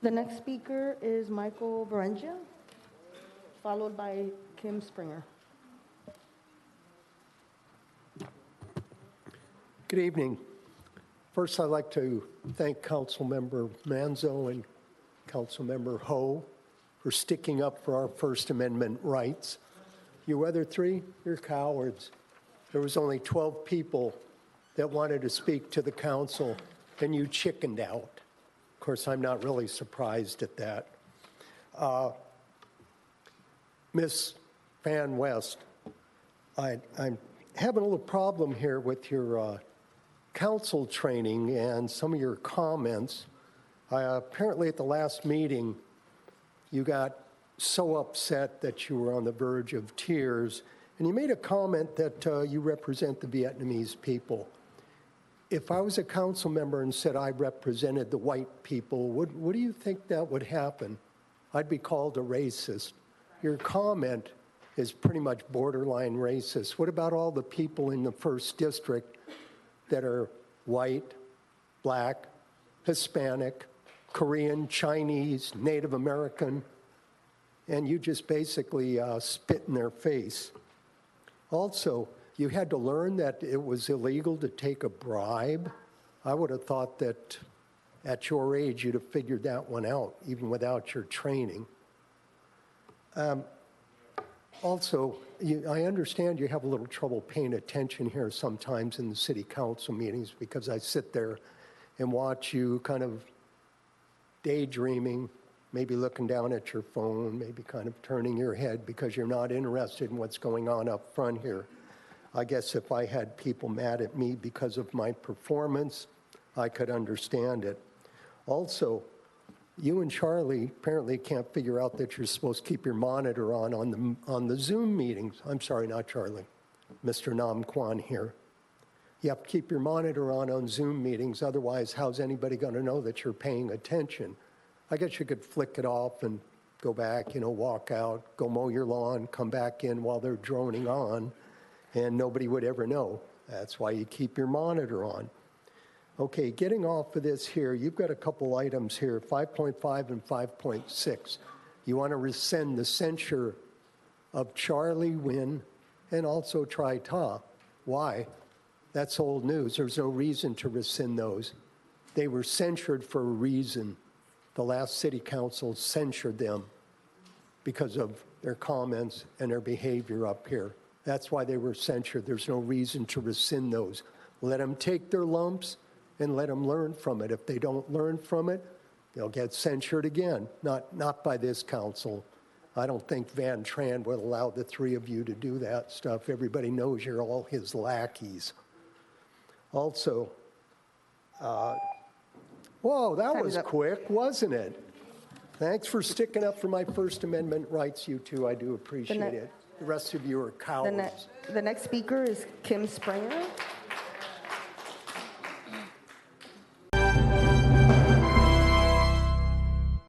The next speaker is Michael Berengia, followed by Kim Springer. Good evening. First, I'd like to thank Councilmember Manzo and Councilmember Ho for sticking up for our First Amendment rights. You other three, you're cowards. There was only 12 people that wanted to speak to the council, and you chickened out. Of course, I'm not really surprised at that. Ms. Van West, I'm having a little problem here with your council training and some of your comments. Apparently at the last meeting, you got so upset that you were on the verge of tears, and you made a comment that you represent the Vietnamese people. If I was a council member and said I represented the white people, what do you think that would happen? I'd be called a racist. Your comment is pretty much borderline racist. What about all the people in the first district that are white, black, Hispanic, Korean, Chinese, Native American, and you just basically spit in their face? Also, you had to learn that it was illegal to take a bribe. I would have thought that at your age you'd have figured that one out, even without your training. Also, I understand you have a little trouble paying attention here sometimes in the city council meetings because I sit there and watch you kind of daydreaming, maybe looking down at your phone, maybe kind of turning your head because you're not interested in what's going on up front here. I guess if I had people mad at me because of my performance, I could understand it. Also, you and Charlie apparently can't figure out that you're supposed to keep your monitor on the Zoom meetings. I'm sorry, not Charlie, Mr. Nam Quan here. You have to keep your monitor on Zoom meetings, otherwise how's anybody going to know that you're paying attention? I guess you could flick it off and go back, walk out, go mow your lawn, come back in while they're droning on, and nobody would ever know. That's why you keep your monitor on. Okay, getting off of this here, you've got a couple items here, 5.5 and 5.6. You want to rescind the censure of Charlie Nguyen and also Tri Ta. Why? That's old news. There's no reason to rescind those. They were censured for a reason. The last city council censured them because of their comments and their behavior up here. That's why they were censured. There's no reason to rescind those. Let them take their lumps and let them learn from it. If they don't learn from it, they'll get censured again. Not by this council. I don't think Van Tran would allow the three of you to do that stuff. Everybody knows you're all his lackeys. Also, whoa, that was quick, wasn't it? Thanks for sticking up for my First Amendment rights, you two. I do appreciate it. The rest of you are cowards. The next speaker is Kim Springer.